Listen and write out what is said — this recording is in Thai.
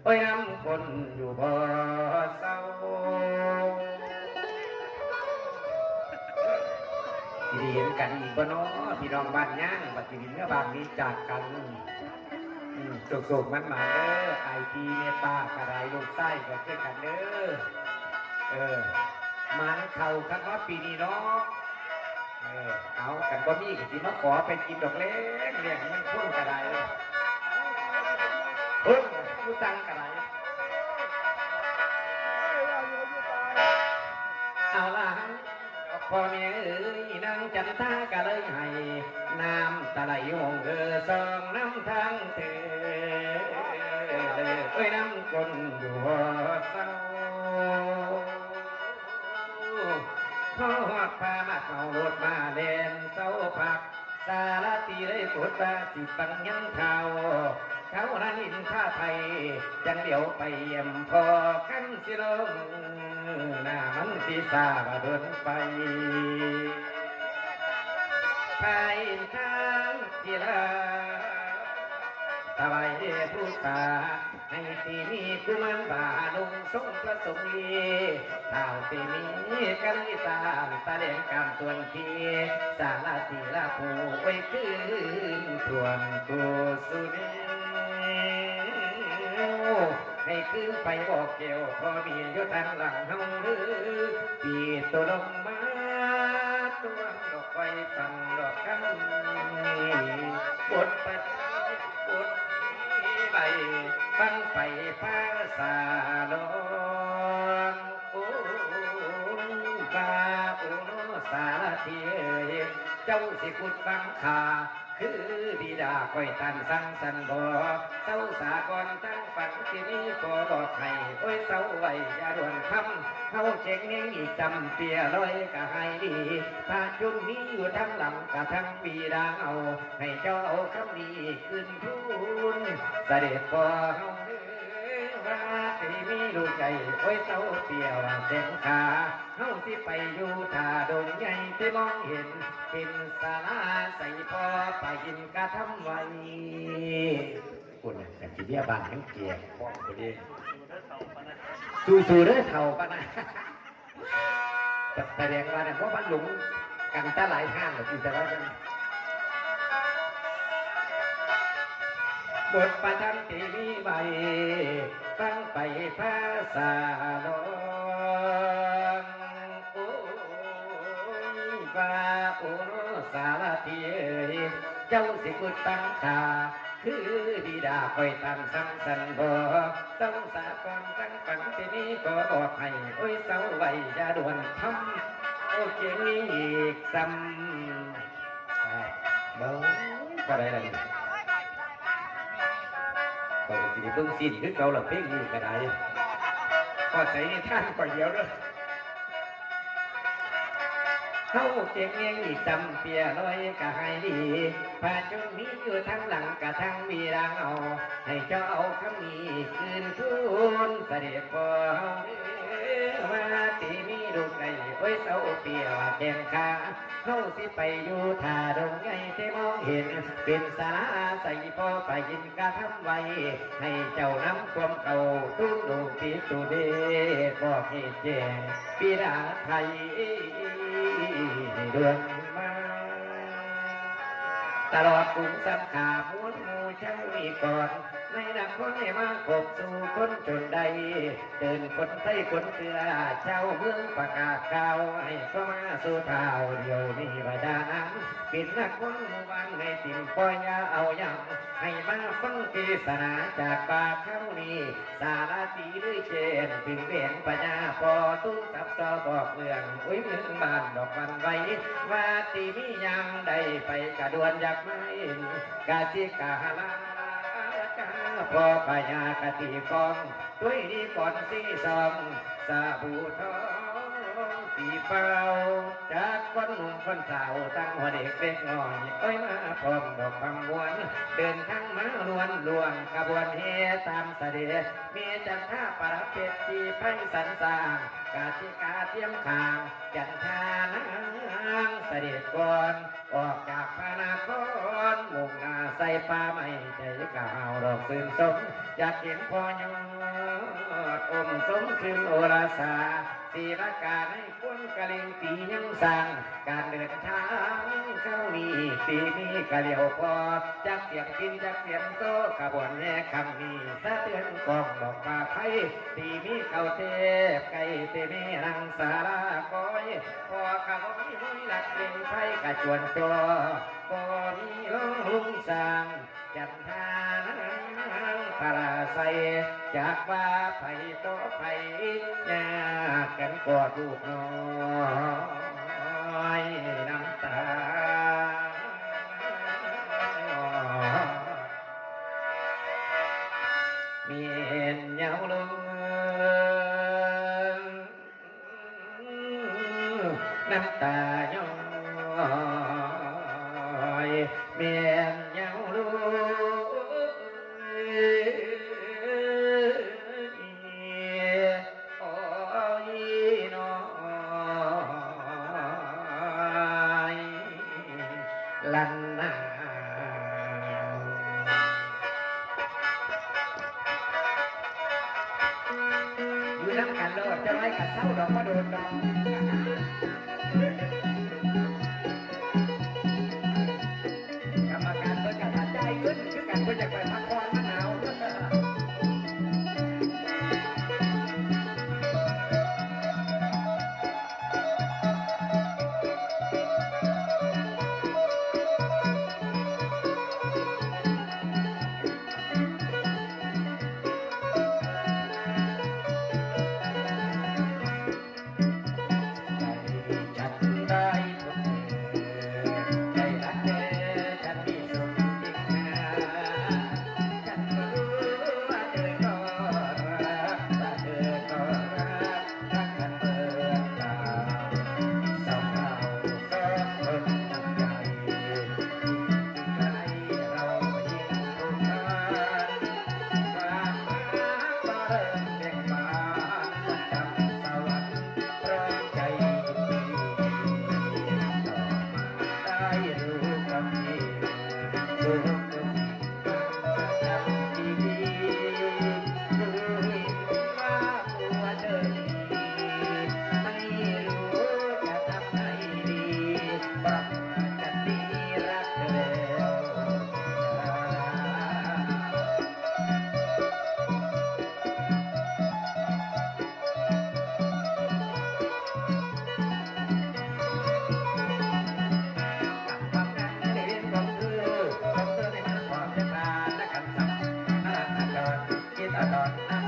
โอ้ยน้ำคนอยู่บ่เศร้าสิได้เห็นกันอีกบ่เนาะพี่น้องบ้านย่างบัดสิดินเมื่อบางนี้จากกันสุกๆมันมาเด้อไอพีเมป้ากระไรลูกไส้ก็เจอกันเด้อมันเข่ากันว่าปีนี้เนาะเอากันบ่มีก็สิมาขอไปกินดอกเล็กเรียกมันพุ่งกระไรผู้สั่งกระไรเอาล่ะพ่อแม่เอ๋ยนางจันทากะเลยให้น้ำตะไหลหงสองน้ำทางเธอเอ้ยน้ำคนอยู่เศร้าทอดพามาเขารถมาเล่นเศร้าผักสารตีเลยปวดตาสิปังยังเท้าเขานั้นอินท่าไทยจังเดี๋ยวไปเยี่ยมพอกันสิลงหน้ามันสีสาบเดินไปทางกีฬาตะไบผู้สาให้ตีมีกุมันบาลงทรงพระสงฆ์ลีข่าวตีมีกันตามตะเลียงกำตวนทีสาลาตีลาผู้ไว้คืนทวนกุสุนีให้ขึ้นไปบอกเกี่ยวพอมีอยู่ทางหลังห้องลือปีตัวลงมาตัวดอกไฟฟังดอกกันบทปัดบทใบฟังไปภาษาลองโอ้บาโอ้สารทีเจ้าสิกุดฟังขาคือบิดาคอยตันสั่งสันบอกเศร้าสากรตั้งฝันที่นี้ขอบอกให้โอ้ยเศร้าไว้อย่าด่วนทำเขาเช็คเงี้ยอีกจำเปียลอยกะให้ดีถ้าจุนนี้อยู่ทั้งหลังกะทั้งปีดาเอาให้เจ้าเอาคำนี้ขึ้นทุนเสด็จพอเฮาว่าที่มีลูกใจโอ้ยเศร้าเปียวเจ็บขาเฮาสิไปอยู่ท่าดงใหญ่ที่มองเห็นเป็นศาลาใส่พอไปกินกะทำไว้คุณแต่ที่เบี้ยบานทั้งเกียร์พอพอดีสู่เด้อเท่าปะนะแสดงว่าเนี่ยเพราะมันหลงกันตะหลายห้างหรือที่จะว่ากันบทประทับที่มีใบฟังไปภาษาลองโอ้ยว่าโอ้สารทีเจ้าสิกุดตั้งขาคือบิดาคอยตามสั่งสันบอกเศร้าสาความตั้งฝันที่นี้ก็บอกให้โอ้ยเศร้าไว้อย่าด่วนทำโอเคนี้อีกซ้ำบ่ก็ได้เลยก็สิเบิ่งสิ้นคือเก่าละเพลงนี้ก็ได้ก็ใส่ในท่านก่อนเดียวเด้อเขาเก่งเงี้ยอีกจำเปียลอยกะให้ดีพาจุนมีอยู่ทั้งหลังกะทั้งมีรังเอาให้เจ้าเอาคำนี้คืนทุนเสด็จพอมาตีมีลูกไก่ไว้เศร้าเปียแก้มขาเขาสิไปอยู่ท่าดงไงที่มองเห็นเป็นสาราใส่พอไปยินกะทำไว้ให้เจ้าน้ำความเก่าตุ้งดูปีตูเดบอกเหตุแจ้งปีดาไทยเดือนมาตลอดกรุงสัมขาม้วนมูช่างมีก่อนในนักคนให้มาขบสู่คนจนใดเดินคนใส่คนเสือเจ้าเมืองประกาศข่าวให้เข้ามาสู่เท้าเดียวนี้ว่าดานังปิดนักคนหมู่บ้านให้ติ่มปล่อยยาเอาอย่างให้มาฟังเทศนาจากปากเขานี้สารตีด้วยเชนถึงเวียนปัญญาพอตุ้งทับต่อบอกเรื่องอุ้ยเมืองบ้านดอกบันไว้ว่าตีมียังได้ไปกระดวนอยากไม่กาจิกาลาพอปัญญากติฟองด้วยดีก่อนสีสองสาบูทองตีเป้าจากคนหนุ่มคนสาวตั้งหัวเด็กเล็กน้อยเอ้ยมาพร้อมดอกคำมวนเดินทางมาลวนลวงขบวนเฮตามเสด็จมีจันท่าประเพชที่ไพสันสร้างกาศิกาเทียมขางจันทานางเสด็จก่อนออกจากพระนครมุ่งหน้าใส่ป่าไม่ใจก่าวดอกสื่นสม อยากเห็นพ่อยอดอมสมซึมโอราสาศีรการให้คนกะเลงตียังสั่งการเดินทางเข้ามีปีนี้กะเลียวพอจากเสียงพินจากเสียงโซ่ขบวนแห่คำนี้สะเตือนกองบอกว่าไพ่ตีมีเก่าเทพไก่เตมีรังสาราคอยพอเขามีห้อยหลักเล่งไพ่กระจวนตัวก่อนลงลุงสร้างจันทานพาราใสจากว่าไผ่โตไผ่ยากกันกอดลูกน้อยน้ำตามีเห็นเยาวลงน้ำตาย้อยเมียนเยาวลูกโอ้ยน้อยลันนาอยู่น้ำกันโลดจะไว้ขัดเศร้าดอกมาโดนดอกกรรมการเพื่อนกันตัดใจขึ้นคือกันเพื่อนจะไปพักผ่อนมะนาวตอน